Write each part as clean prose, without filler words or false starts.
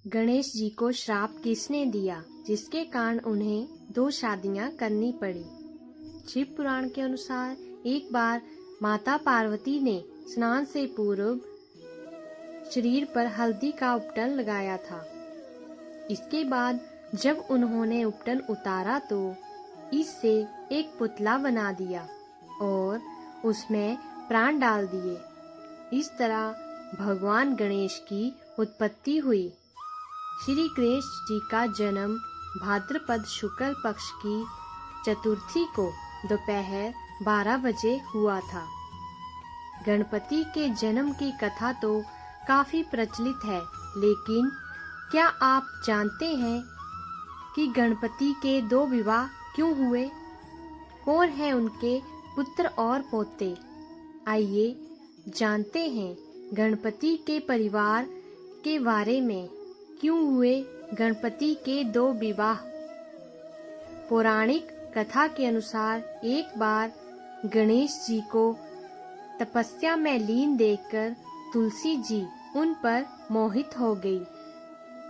गणेश जी को श्राप किसने दिया जिसके कारण उन्हें 2 शादियां करनी पड़ी। शिव पुराण के अनुसार एक बार माता पार्वती ने स्नान से पूर्व शरीर पर हल्दी का उपटन लगाया था। इसके बाद जब उन्होंने उपटन उतारा तो इससे एक पुतला बना दिया और उसमें प्राण डाल दिए। इस तरह भगवान गणेश की उत्पत्ति हुई। श्री गणेश जी का जन्म भाद्रपद शुक्ल पक्ष की चतुर्थी को दोपहर 12 बजे हुआ था। गणपति के जन्म की कथा तो काफी प्रचलित है, लेकिन क्या आप जानते हैं कि गणपति के 2 विवाह क्यों हुए? कौन है उनके पुत्र और पोते? आइए जानते हैं गणपति के परिवार के बारे में। क्यों हुए गणपति के 2 विवाह? पौराणिक कथा के अनुसार एक बार गणेश जी को तपस्या में लीन देखकर तुलसी जी उन पर मोहित हो गई।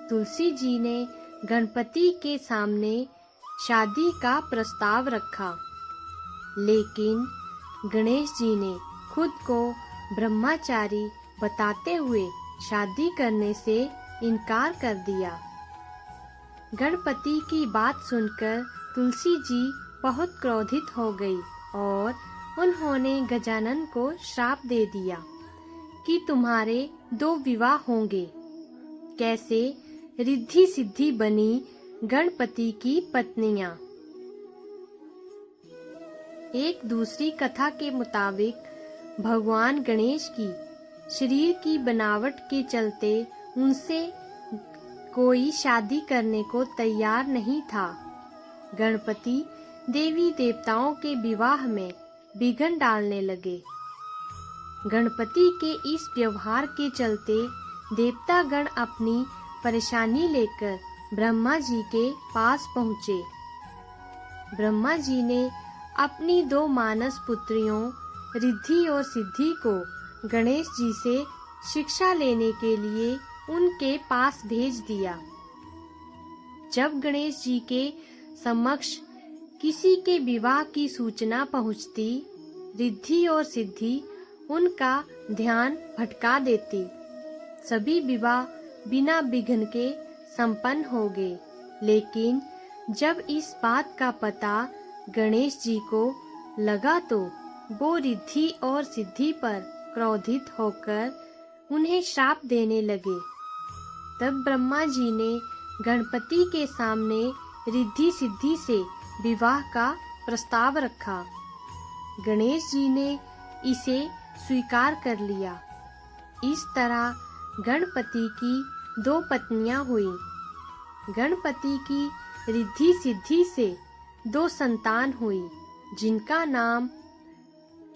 तुलसी जी ने गणपति के सामने शादी का प्रस्ताव रखा, लेकिन गणेश जी ने खुद को ब्रह्मचारी बताते हुए शादी करने से इनकार कर दिया। गणपति की बात सुनकर तुलसी जी बहुत क्रोधित हो गई और उन्होंने गजानन को श्राप दे दिया कि तुम्हारे 2 विवाह होंगे। कैसे रिद्धि सिद्धि बनी गणपति की पत्नियां। एक दूसरी कथा के मुताबिक भगवान गणेश की शरीर की बनावट के चलते उनसे कोई शादी करने को तैयार नहीं था। गणपति देवी देवताओं के विवाह में विघ्न डालने लगे। गणपति के इस व्यवहार के चलते देवतागण अपनी परेशानी लेकर ब्रह्मा जी के पास पहुँचे। ब्रह्मा जी ने अपनी 2 मानस पुत्रियों रिद्धि और सिद्धि को गणेश जी से शिक्षा लेने के लिए उनके पास भेज दिया। जब गणेश जी के समक्ष किसी के विवाह की सूचना पहुंचती, रिद्धि और सिद्धि उनका ध्यान भटका देती। सभी विवाह बिना विघ्न के संपन्न हो गए। लेकिन जब इस बात का पता गणेश जी को लगा तो वो रिद्धि और सिद्धि पर क्रोधित होकर उन्हें श्राप देने लगे। तब ब्रह्मा जी ने गणपति के सामने रिद्धि सिद्धि से विवाह का प्रस्ताव रखा। गणेश जी ने इसे स्वीकार कर लिया। इस तरह गणपति की 2 पत्नियां हुई। गणपति की रिद्धि सिद्धि से 2 संतान हुई, जिनका नाम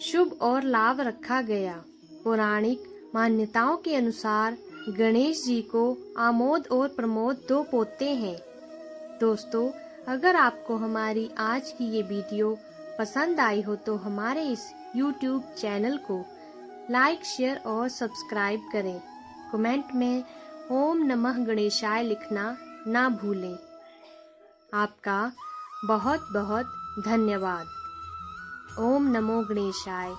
शुभ और लाभ रखा गया। पौराणिक मान्यताओं के अनुसार गणेश जी को आमोद और प्रमोद 2 पोते हैं। दोस्तों, अगर आपको हमारी आज की ये वीडियो पसंद आई हो तो हमारे इस YouTube चैनल को लाइक, शेयर और सब्सक्राइब करें। कमेंट में ओम नमः गणेशाय लिखना ना भूलें। आपका बहुत बहुत धन्यवाद। ओम नमो गणेशाय।